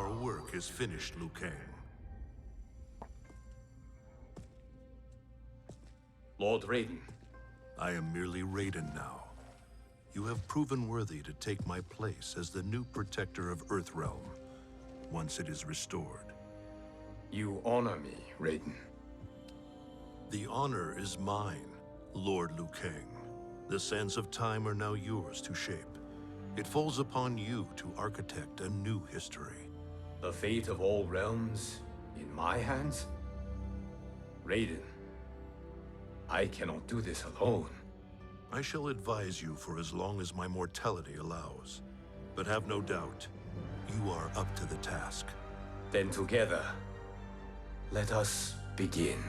Our work is finished, Liu Kang. Lord Raiden. I am merely Raiden now. You have proven worthy to take my place as the new protector of Earthrealm, once it is restored. You honor me, Raiden. The honor is mine, Lord Liu Kang. The sands of time are now yours to shape. It falls upon you to architect a new history. The fate of all realms in my hands? Raiden, I cannot do this alone. I shall advise you for as long as my mortality allows. But have no doubt, you are up to the task. Then together, let us begin.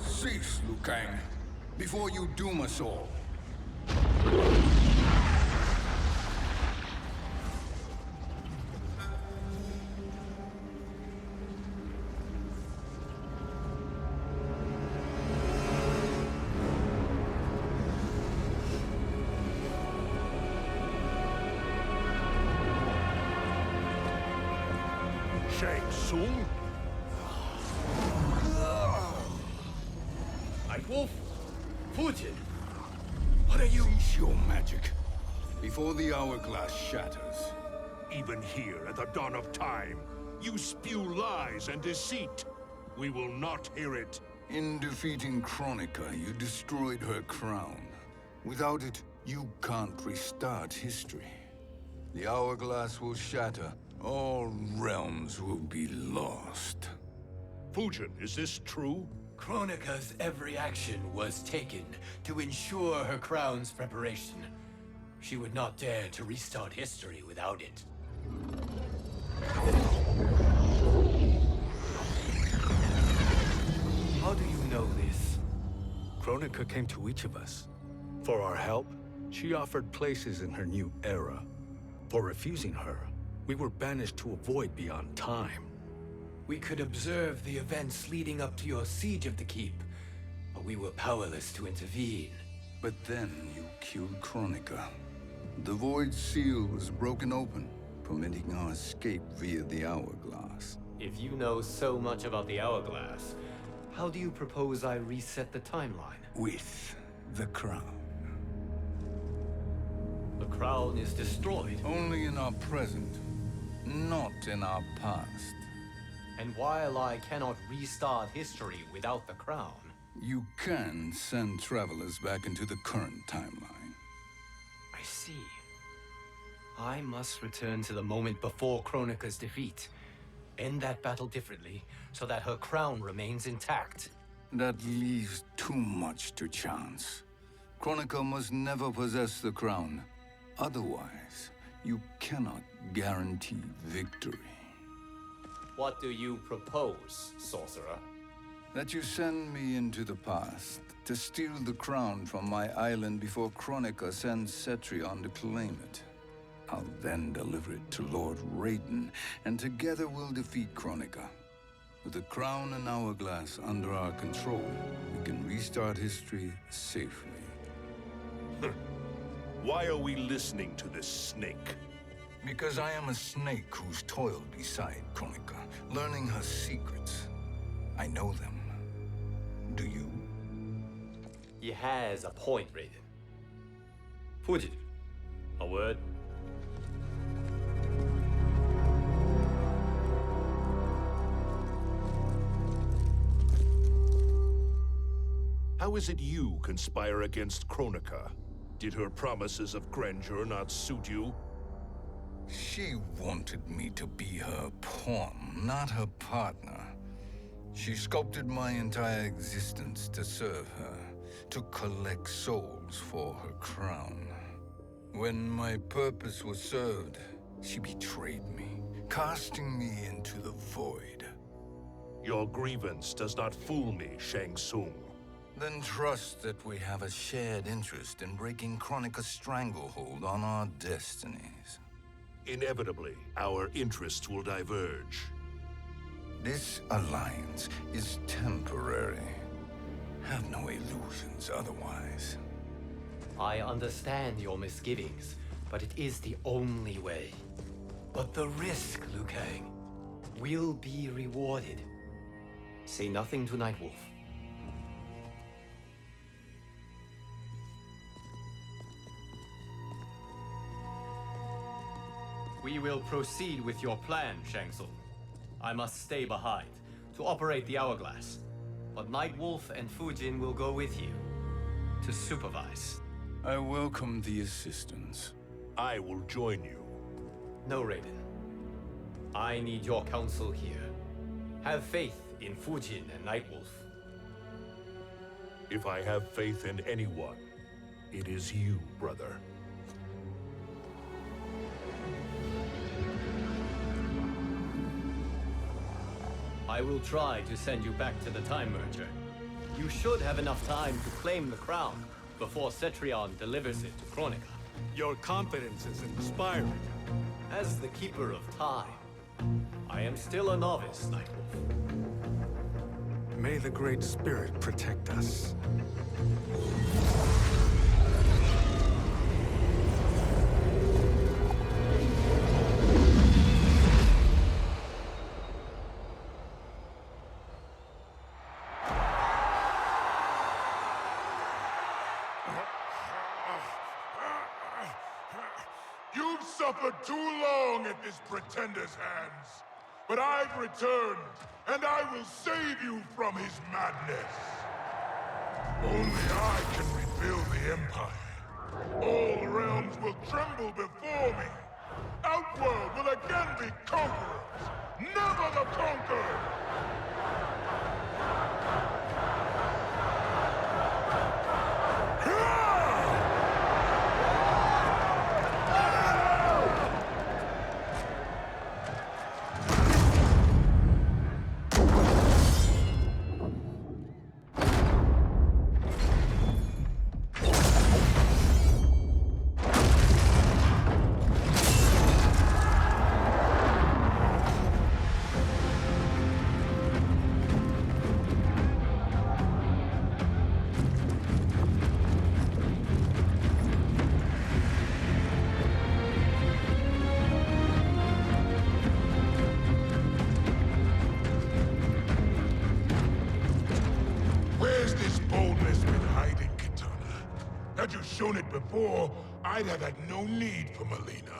Cease, Liu Kang, before you doom us all. Shang Tsung? Wolf, Putin, what are you? Cease your magic, before the hourglass shatters. Even here at the dawn of time, you spew lies and deceit. We will not hear it. In defeating Kronika, you destroyed her crown. Without it, you can't restart history. The hourglass will shatter. All realms will be lost. Fujin, is this true? Kronika's every action was taken to ensure her crown's preparation. She would not dare to restart history without it. How do you know this? Kronika came to each of us. For our help, she offered places in her new era. For refusing her, we were banished to a void beyond time. We could observe the events leading up to your siege of the keep, but we were powerless to intervene. But then you killed Kronika. The Void Seal was broken open, permitting our escape via the hourglass. If you know so much about the hourglass, how do you propose I reset the timeline? With the crown. The crown is destroyed. Only in our present, not in our past. And while I cannot restart history without the crown... You can send travelers back into the current timeline. I see. I must return to the moment before Kronika's defeat. End that battle differently, so that her crown remains intact. That leaves too much to chance. Kronika must never possess the crown. Otherwise, you cannot guarantee victory. What do you propose, sorcerer? That you send me into the past to steal the crown from my island before Kronika sends Cetrion to claim it. I'll then deliver it to Lord Raiden, and together we'll defeat Kronika. With the crown and hourglass under our control, we can restart history safely. Why are we listening to this snake? Because I am a snake who's toiled beside Kronika, learning her secrets. I know them. Do you? He has a point, Raiden. Fujin, a word? How is it you conspire against Kronika? Did her promises of grandeur not suit you? She wanted me to be her pawn, not her partner. She sculpted my entire existence to serve her, to collect souls for her crown. When my purpose was served, she betrayed me, casting me into the void. Your grievance does not fool me, Shang Tsung. Then trust that we have a shared interest in breaking Kronika's stranglehold on our destinies. Inevitably, our interests will diverge. This alliance is temporary. Have no illusions otherwise. I understand your misgivings, but it is the only way. But the risk, Liu Kang, will be rewarded. Say nothing to Nightwolf. We will proceed with your plan, Shang Tsung. I must stay behind to operate the hourglass. But Nightwolf and Fujin will go with you to supervise. I welcome the assistance. I will join you. No, Raiden. I need your counsel here. Have faith in Fujin and Nightwolf. If I have faith in anyone, it is you, brother. I will try to send you back to the Time Merger. You should have enough time to claim the crown before Cetrion delivers it to Kronika. Your confidence is inspiring. As the Keeper of Time, I am still a novice, Nightwolf. May the Great Spirit protect us. You've suffered too long at this pretender's hands. But I've returned, and I will save you from his madness. Only I can rebuild the Empire. All realms will tremble before me. Outworld will again be conquerors, never the conquered! Had you shown it before, I'd have had no need for Melina.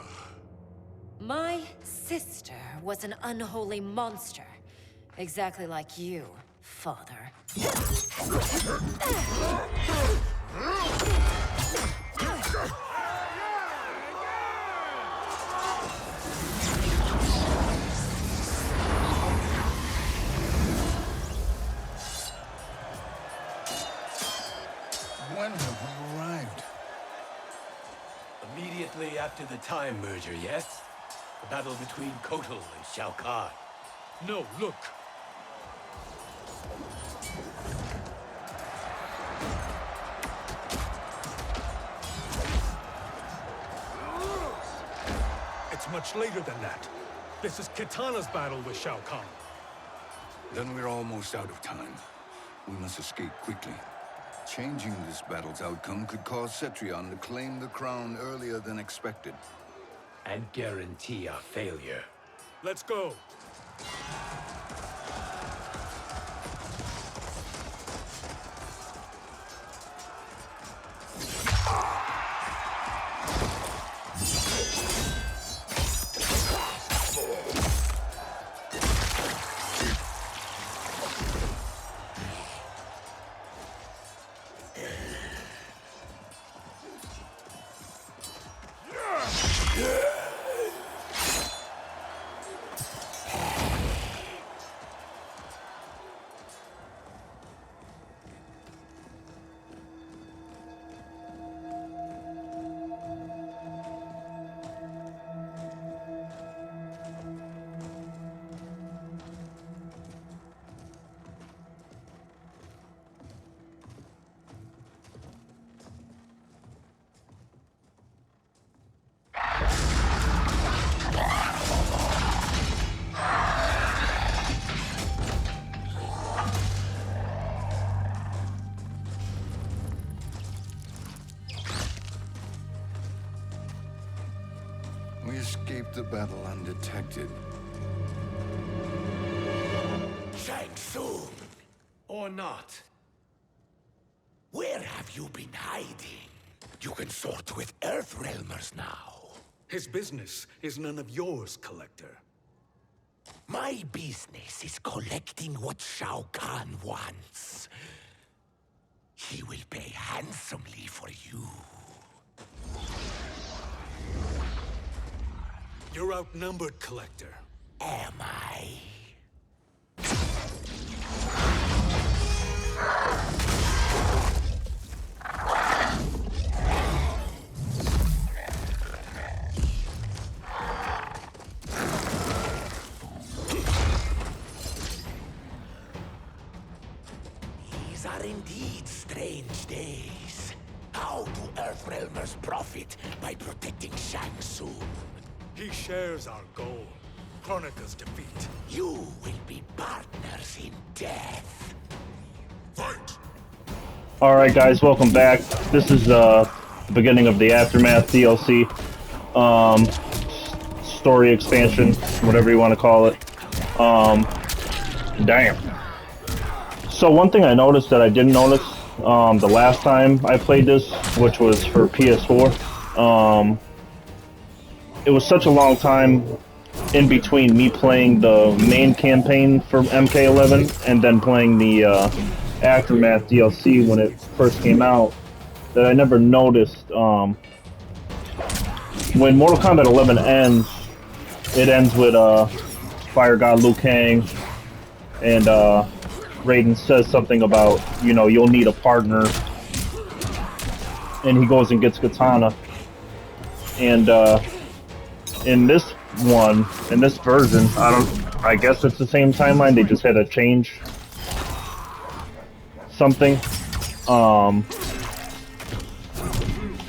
My sister was an unholy monster. Exactly like you, father. When have we arrived? Immediately after the Time Merger, yes? The battle between Kotal and Shao Kahn. No, look! It's much later than that. This is Kitana's battle with Shao Kahn. Then we're almost out of time. We must escape quickly. Changing this battle's outcome could cause Cetrion to claim the crown earlier than expected. And guarantee our failure. Let's go! We escaped the battle undetected. Shang Tsung, Or not. where have you been hiding? You can sort with Earthrealmers now. His business is none of yours, Collector. My business is collecting what Shao Kahn wants. He will pay handsomely for you. You're outnumbered, Collector. Am I? These are indeed strange days. How do Earthrealmers profit by protecting Shang Tsung? He shares our goal. Kronika's defeat. You will be partners in death. Fight! Alright guys, welcome back. This is the beginning of the Aftermath DLC. Story expansion, whatever you want to call it. Damn. So one thing I noticed that I didn't notice the last time I played this, which was for PS4, it was such a long time in between me playing the main campaign for MK11 and then playing the Aftermath DLC when it first came out, that I never noticed. When Mortal Kombat 11 ends, it ends with Fire God Liu Kang, and Raiden says something about, you know, you'll need a partner, and he goes and gets Katana. And in this version, I guess it's the same timeline, they just had to change something.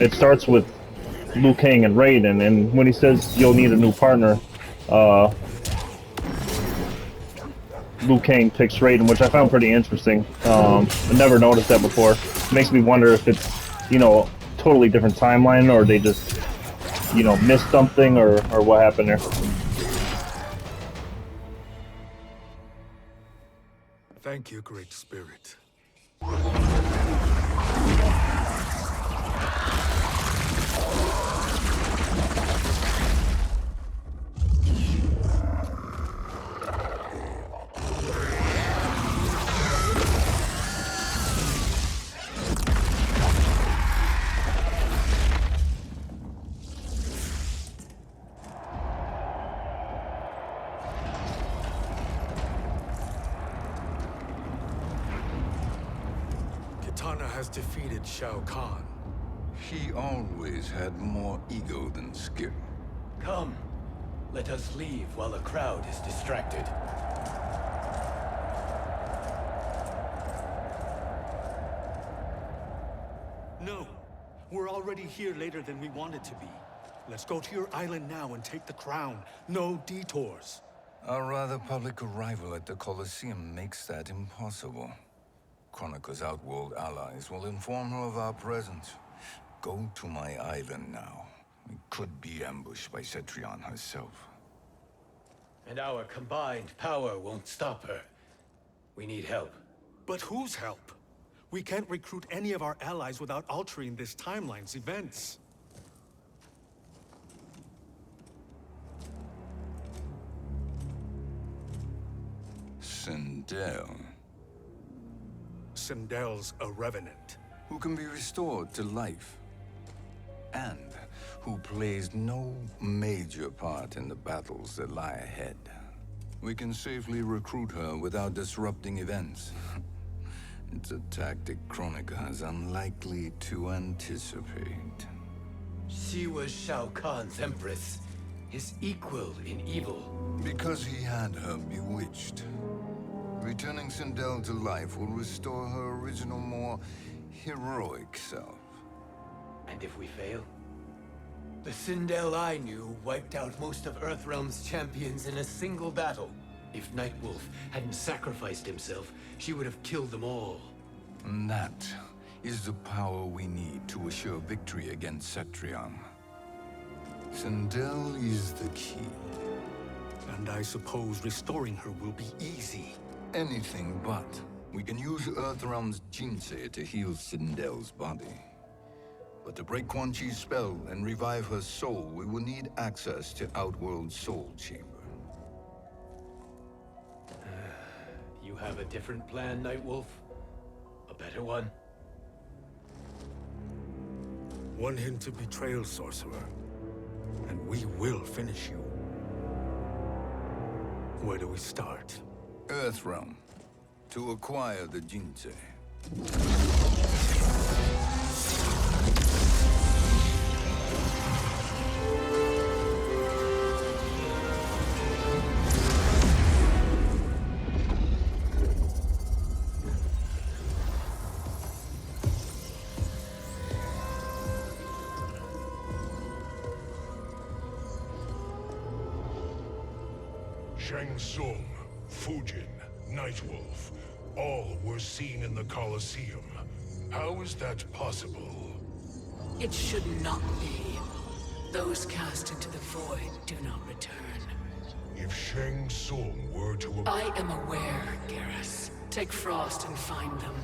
It starts with Liu Kang and Raiden, and when he says you'll need a new partner, Liu Kang picks Raiden, which I found pretty interesting. I never noticed that before. It makes me wonder if it's, you know, totally different timeline, or they just, you know, missed something, or what happened there. Thank you, Great Spirit. Katana has defeated Shao Kahn. He always had more ego than skill. Come, let us leave while the crowd is distracted. No, we're already here later than we wanted to be. Let's go to your island now and take the crown. No detours. Our rather public arrival at the Colosseum makes that impossible. Kronika's outworld allies will inform her of our presence. Go to my island now. We could be ambushed by Cetrion herself. And our combined power won't stop her. We need help. But whose help? We can't recruit any of our allies without altering this timeline's events. Sindel, Sindel's a revenant. who can be restored to life, and who plays no major part in the battles that lie ahead. We can safely recruit her without disrupting events. It's a tactic Kronika is unlikely to anticipate. She was Shao Kahn's empress, his equal in evil. Because he had her bewitched. Returning Sindel to life will restore her original, more heroic self. And if we fail? The Sindel I knew wiped out most of Earthrealm's champions in a single battle. If Nightwolf hadn't sacrificed himself, she would have killed them all. And that is the power we need to assure victory against Cetrion. Sindel is the key. And I suppose restoring her will be easy. Anything but. We can use Earthrealm's Jinsei to heal Sindel's body. But to break Quan Chi's spell and revive her soul, we will need access to Outworld's Soul Chamber. You have a different plan, Nightwolf? A better one? One hint of betrayal, Sorcerer, and we will finish you. Where do we start? Earthrealm. To acquire the Jinsei. Shang Tsung, Fujin, Nightwolf, all were seen in the Colosseum. How is that possible? It should not be. Those cast into the void do not return. If Shang Tsung were to... I am aware, Garrus. Take Frost and find them.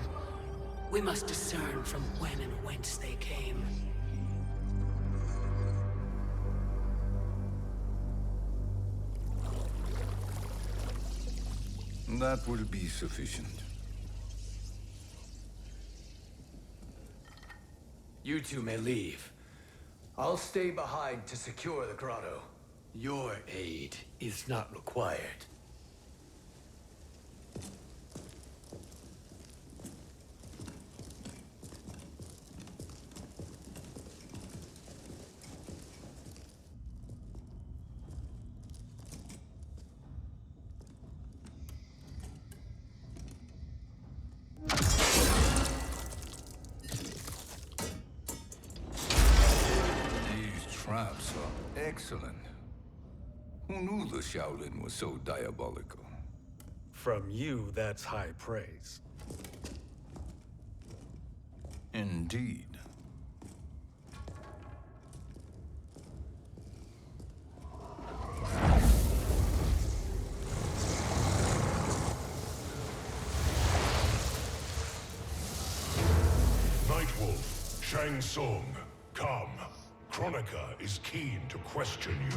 We must discern from when and whence they came. That will be sufficient. You two may leave. I'll stay behind to secure the grotto. Your aid is not required. Traps are excellent. Who knew the Shaolin was so diabolical? From you, that's high praise. Indeed. Nightwolf, Shang Tsung, come. Kronika is keen to question you.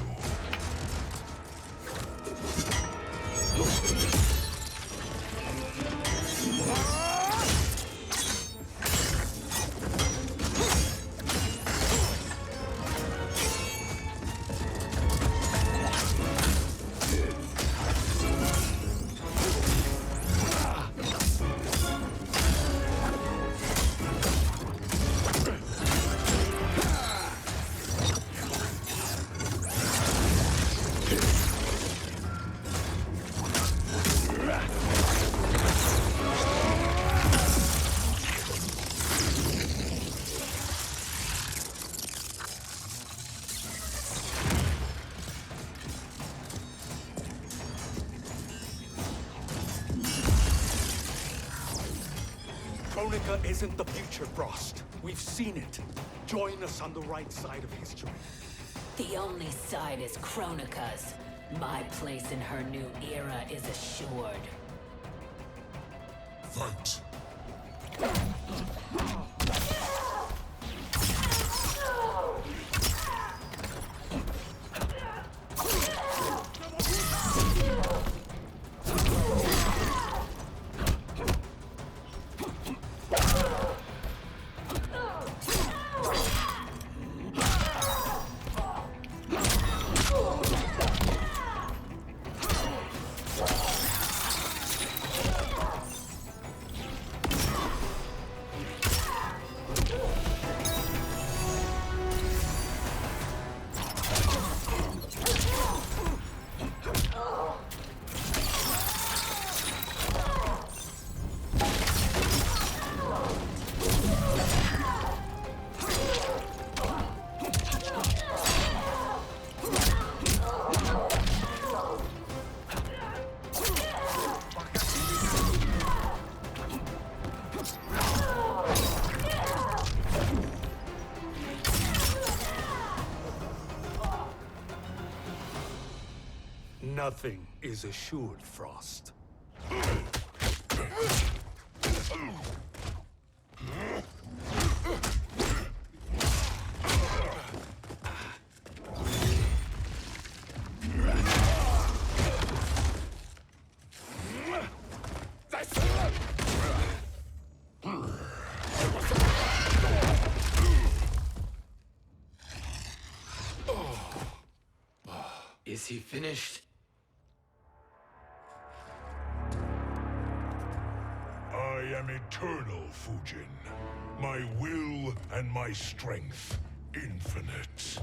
Kronika isn't the future, Frost. We've seen it. Join us on the right side of history. The only side is Kronika's. My place in her new era is assured. Fight. Nothing is assured, Frost. Is he finished? I am eternal, Fujin. My will and my strength, infinite.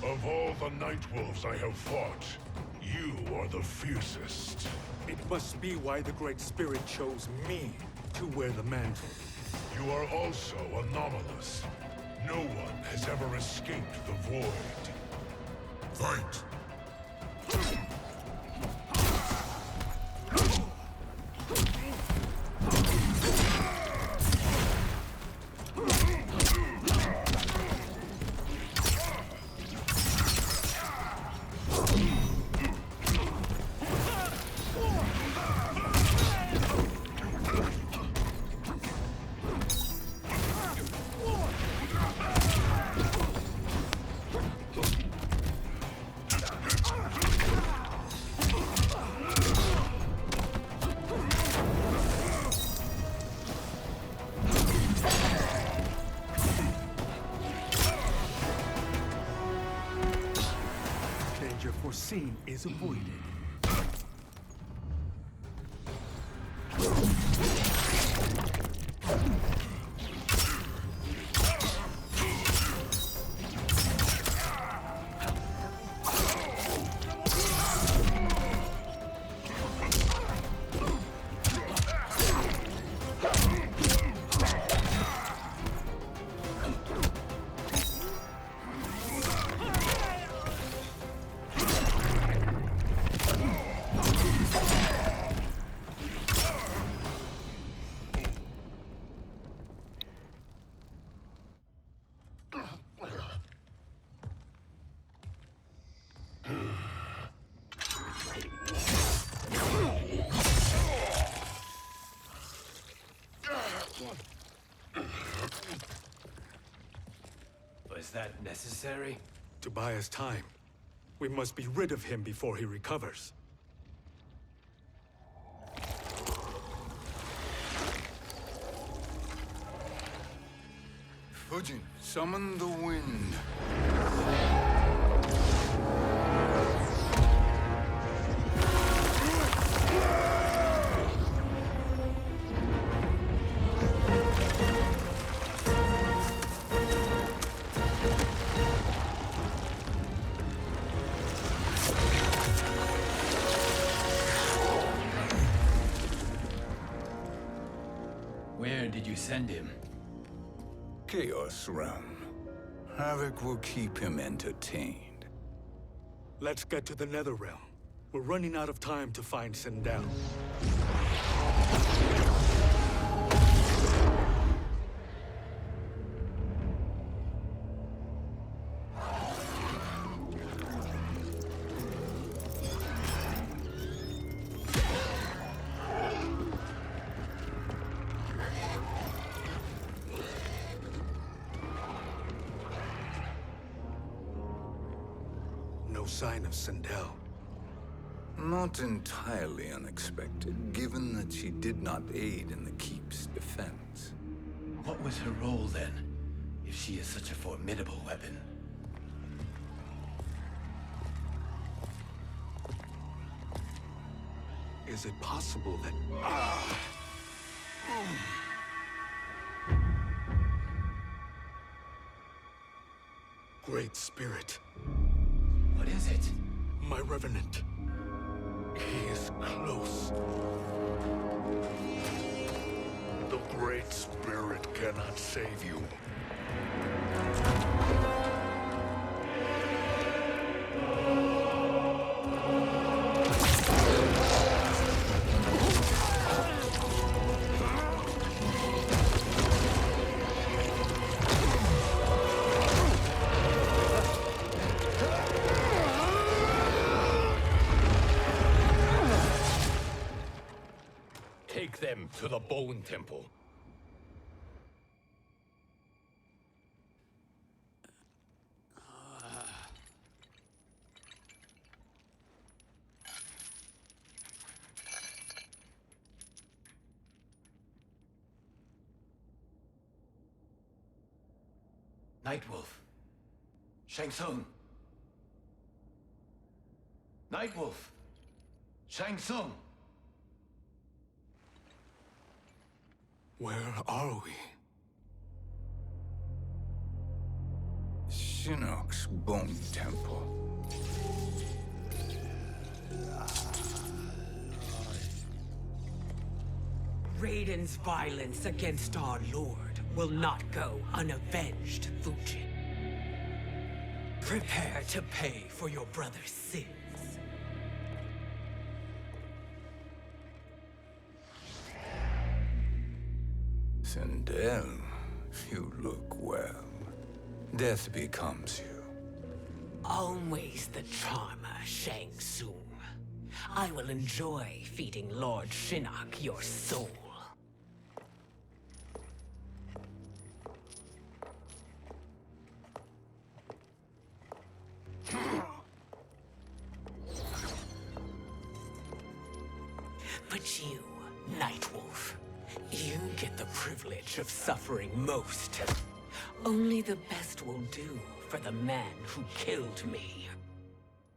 Of all the Nightwolves I have fought, you are the fiercest. It must be why the Great Spirit chose me to wear the mantle. You are also anomalous. No one has ever escaped the void. Fight! Foreseen is avoided. Was that necessary? To buy us time. We must be rid of him before he recovers. Fujin, summon the wind. Where did you send him? Chaos Realm. Havoc will keep him entertained. Let's get to the NetherRealm. We're running out of time to find Sindel. no sign of Sindel. Not entirely unexpected, given that she did not aid in the Keep's defense. What was her role then, if she is such a formidable weapon? Is it possible that... Great Spirit. What is it? My Revenant. He is close. The Great Spirit cannot save you. Take them to the Bone Temple. Nightwolf. Shang Tsung. Nightwolf. Shang Tsung. Where are we? Shinnok's Bone Temple. Raiden's violence against our Lord will not go unavenged, Fujin. Prepare to pay for your brother's sins. Sindel, you look well. Death becomes you. Always the charmer, Shang Tsung. I will enjoy feeding Lord Shinnok your soul. But you, Nightwolf, you get the privilege of suffering most. Only the best will do for the man who killed me.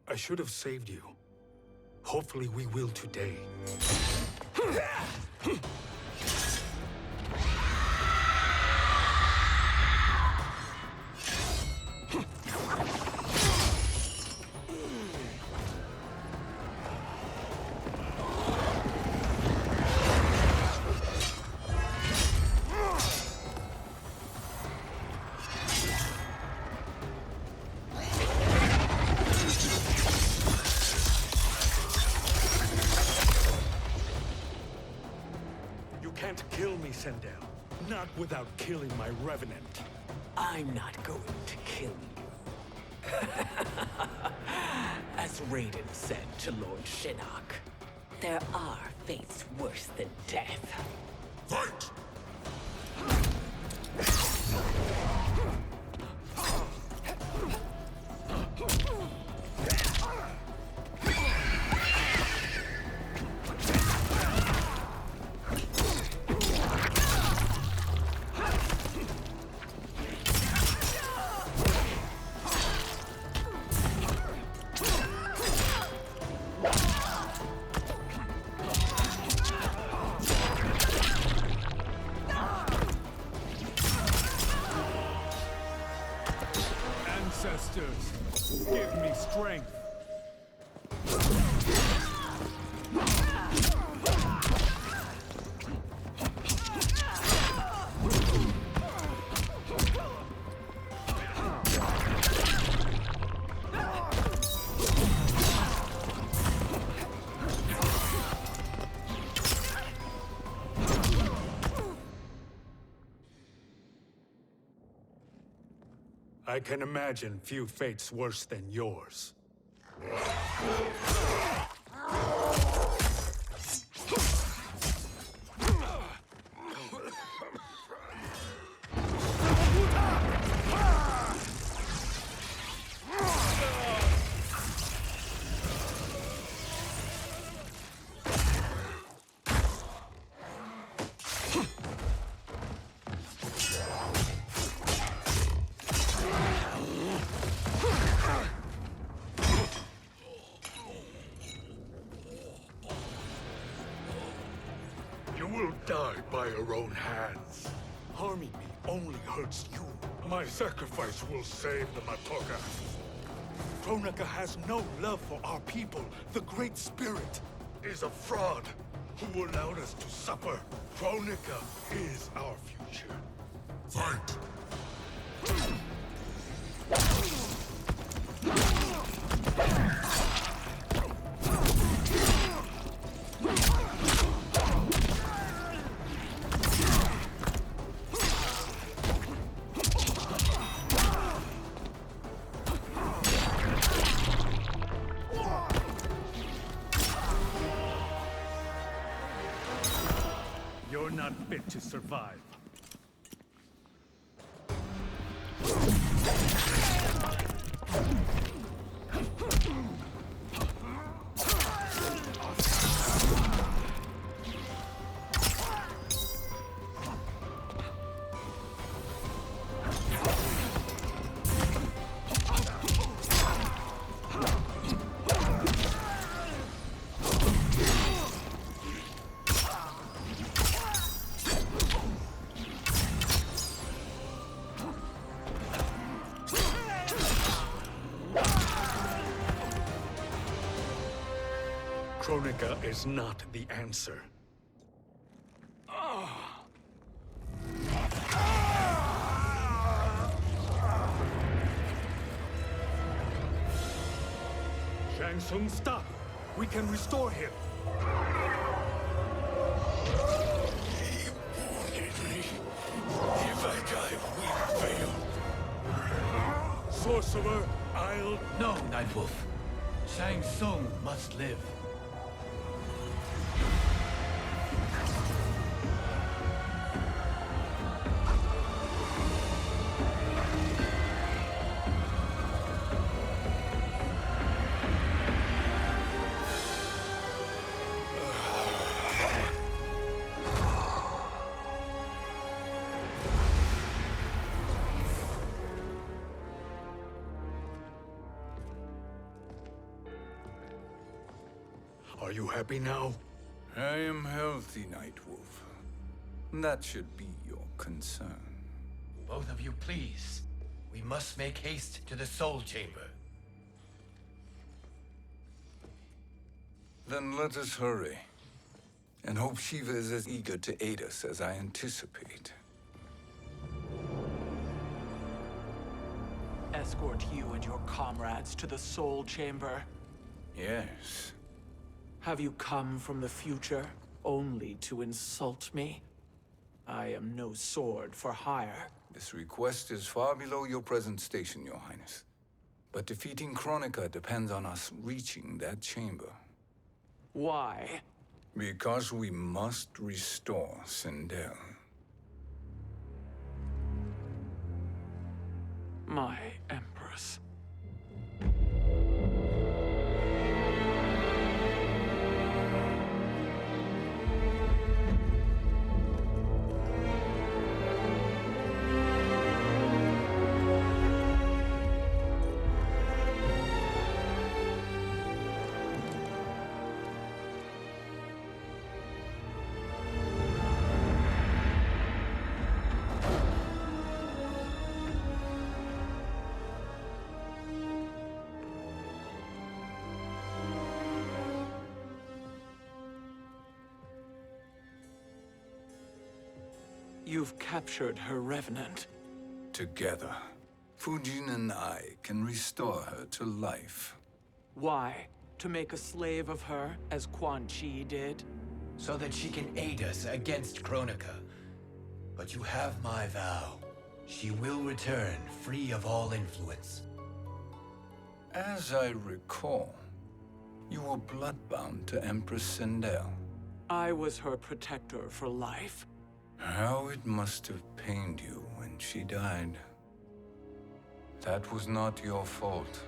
I should have saved you. Hopefully we will today. Sindel. Not without killing my Revenant. I'm not going to kill you. As Raiden said to Lord Shinnok, there are fates worse than death. Fight! Ancestors, give me strength. I can imagine few fates worse than yours. You will die by your own hands. Harming me only hurts you. My sacrifice will save the Matoka. Kronika has no love for our people. The Great Spirit is a fraud who allowed us to suffer. Kronika is our future. Fight! You're not fit to survive. Kronika is not the answer. Shang Tsung, stop! We can restore him! He wounded me. If I die, we fail. Sorcerer, I'll... No, Nightwolf. Shang Tsung must live. Are you happy now? I am healthy, Nightwolf. That should be your concern. Both of you, please. We must make haste to the Soul Chamber. Then let us hurry. And hope Shiva is as eager to aid us as I anticipate. Escort you and your comrades to the Soul Chamber. Yes. Have you come from the future only to insult me? I am no sword for hire. This request is far below your present station, Your Highness. But defeating Kronika depends on us reaching that chamber. Why? Because we must restore Sindel. My Empress. You've captured her revenant. Together, Fujin and I can restore her to life. Why? To make a slave of her, as Quan Chi did? So that she can aid us against Kronika. But you have my vow. She will return free of all influence. As I recall, you were bloodbound to Empress Sindel. I was her protector for life. How it must have pained you when she died. That was not your fault.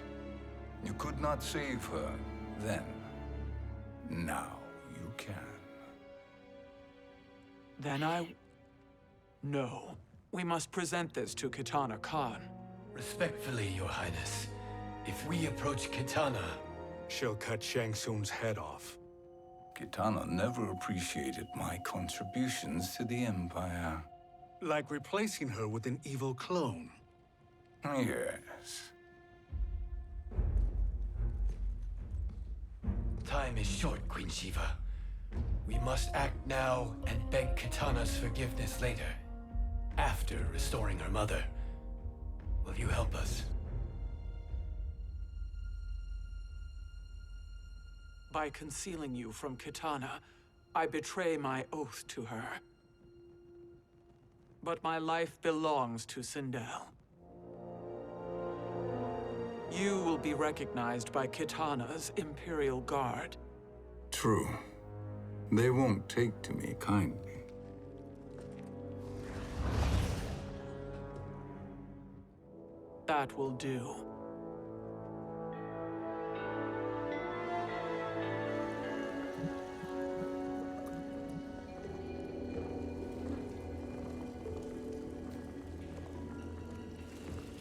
You could not save her then. Now you can. Then No. We must present this to Kitana Khan. Respectfully, Your Highness, if we approach Kitana... She'll cut Shang Tsung's head off. Kitana never appreciated my contributions to the Empire. Like replacing her with an evil clone. Yes. Time is short, Queen Shiva. We must act now and beg Kitana's forgiveness later. After restoring her mother. Will you help us? By concealing you from Kitana, I betray my oath to her. But my life belongs to Sindel. You will be recognized by Kitana's Imperial Guard. True. They won't take to me kindly. That will do.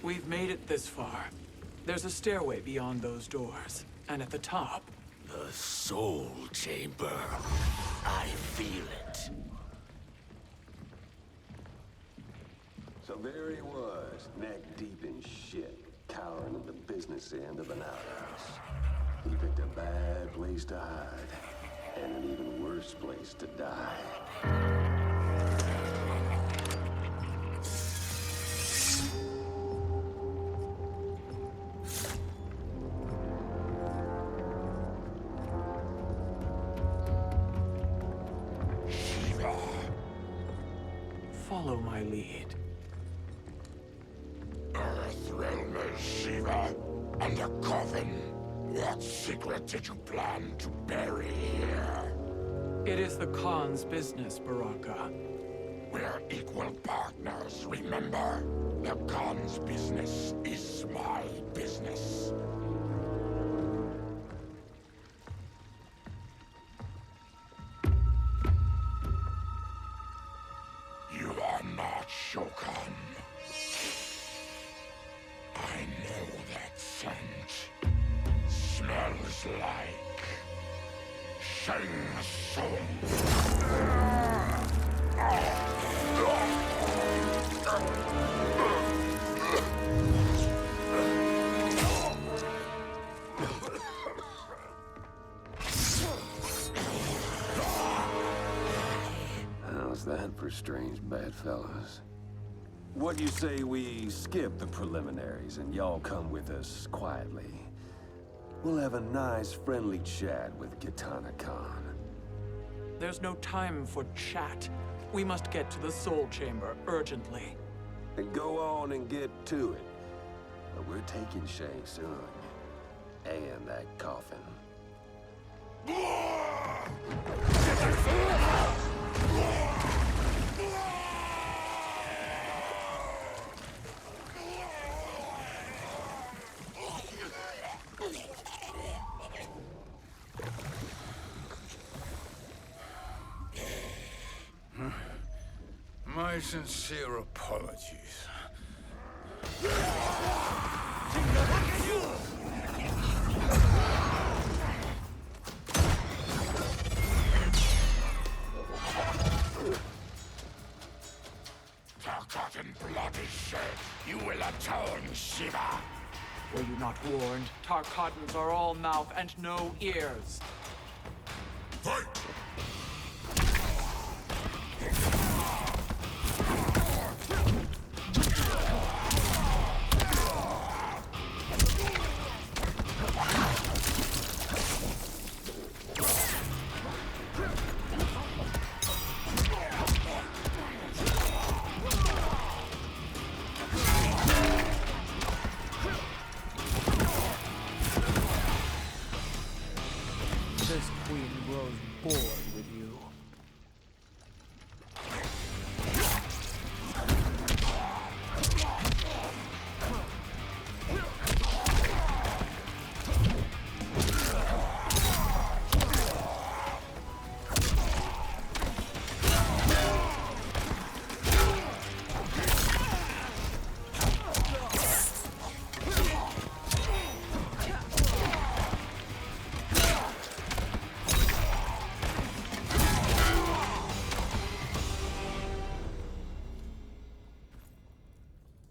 We've made it this far. There's a stairway beyond those doors, and at the top... The Soul Chamber. I feel it. So there he was, neck deep in shit, cowering at the business end of an outhouse. He picked a bad place to hide, and an even worse place to die. Follow my lead. Earthrealm Shiva, and a coffin. What secret did you plan to bury here? It is the Khan's business, Baraka. We're equal partners, remember? The Khan's business is my business. You are not Shokan. I know that scent. Smells like Shang Tsung. How's that for strange bedfellows? What do you say we skip the preliminaries and y'all come with us quietly? We'll have a nice, friendly chat with Kitana Khan. There's no time for chat. We must get to the Soul Chamber urgently. Then go on and get to it. But we're taking Shang Tsung. And that coffin. My sincere apologies. Tarkat and blood is shed. You will atone, Shiva. Were you not warned? Tarkatans are all mouth and no ears. Fight! This queen grows bored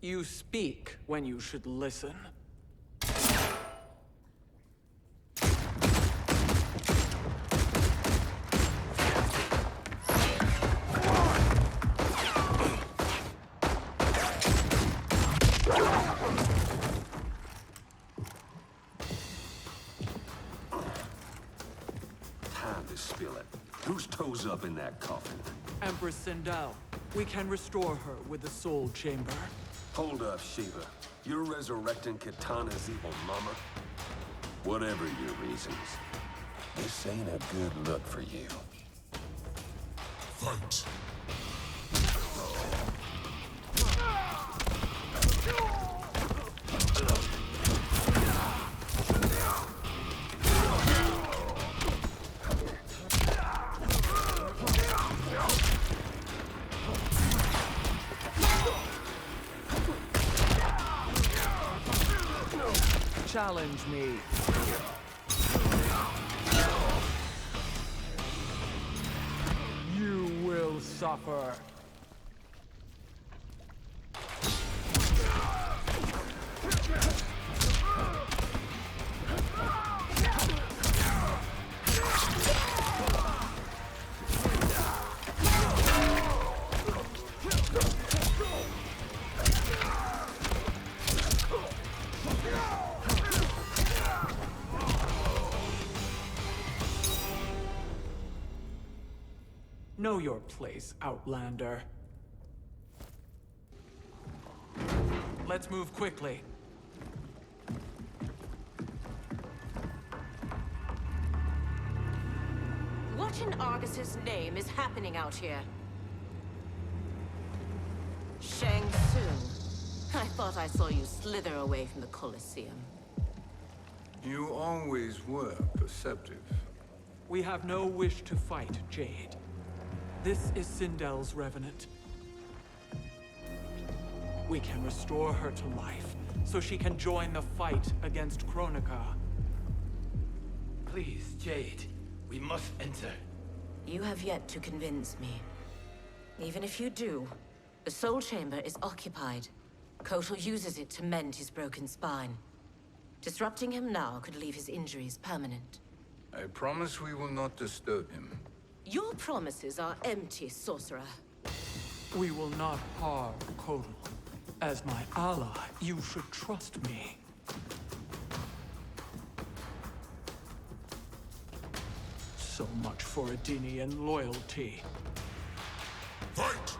You speak when you should listen. Time to spill it. Whose toes up in that coffin? Empress Sindel. We can restore her with the soul chamber. Hold up, Shiva. You're resurrecting Kitana's evil mama? Whatever your reasons, this ain't a good look for you. Fight! Challenge me. You will suffer. Know your place, Outlander. Let's move quickly. What in Argus's name is happening out here? Shang Tsung. I thought I saw you slither away from the Colosseum. You always were perceptive. We have no wish to fight, Jade. This is Sindel's revenant. We can restore her to life, so she can join the fight against Kronika. Please, Jade. We must enter. You have yet to convince me. Even if you do, the soul chamber is occupied. Kotal uses it to mend his broken spine. Disrupting him now could leave his injuries permanent. I promise we will not disturb him. Your promises are empty, sorcerer. We will not harm Kotal. As my ally, you should trust me. So much for Adenian loyalty. Fight!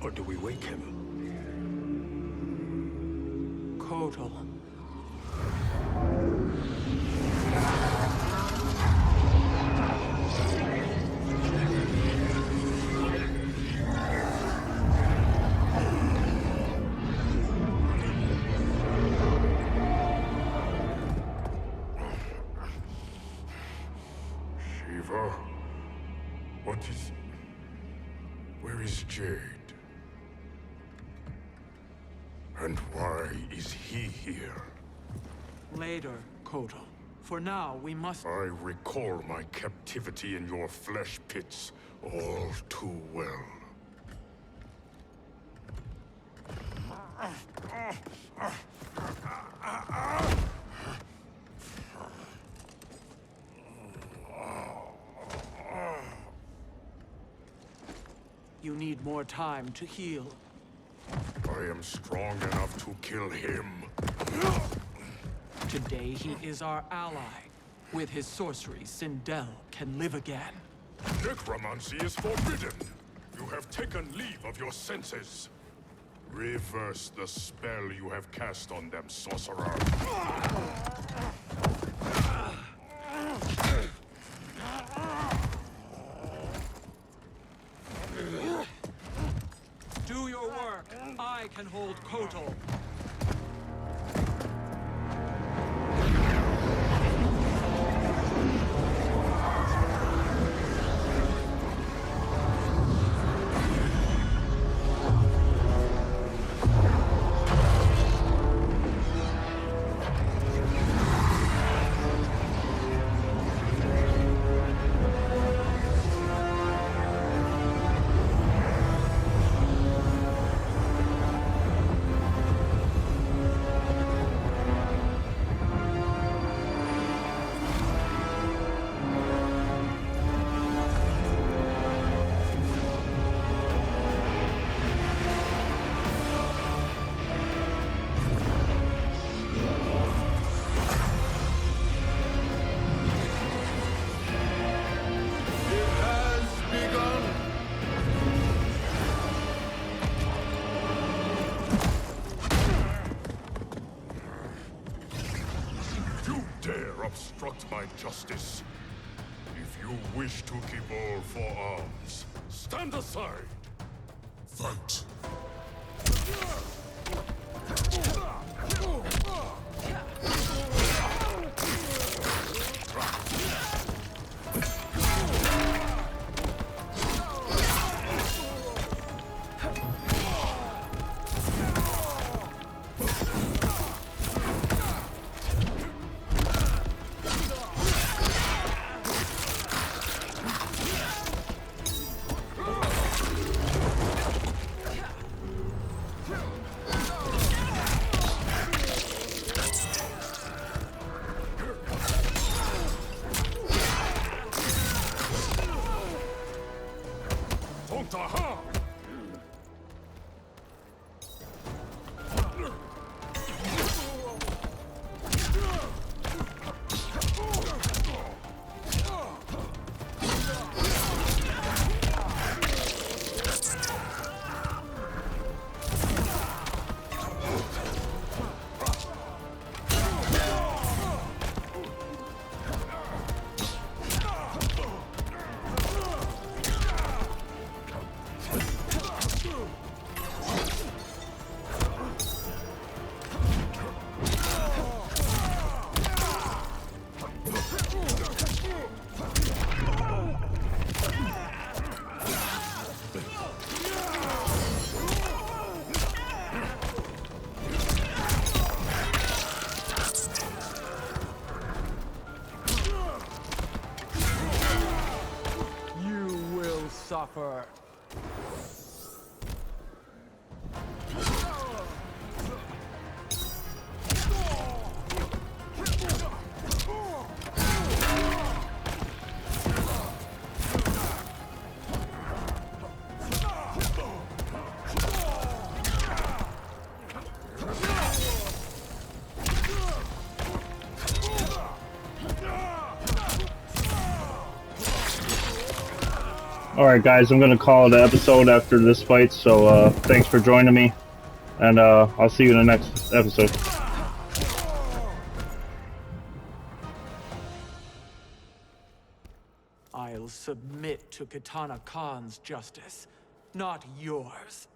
Or do we wake him? Kotal. Shiva? What is... Where is Jade? And why is he here? Later, Kotal. For now, we must... I recall my captivity in your flesh pits all too well. You need more time to heal. I am strong enough to kill him. Today, he is our ally. With his sorcery, Sindel can live again. Necromancy is forbidden. You have taken leave of your senses. Reverse the spell you have cast on them, sorcerer. Do your work. I can hold Kotal. Obstruct my justice. If you wish to keep all four arms, stand aside. Fight. Suffer. Alright guys, I'm gonna call it an episode after this fight, so thanks for joining me, and I'll see you in the next episode. I'll submit to Kitana Khan's justice, not yours.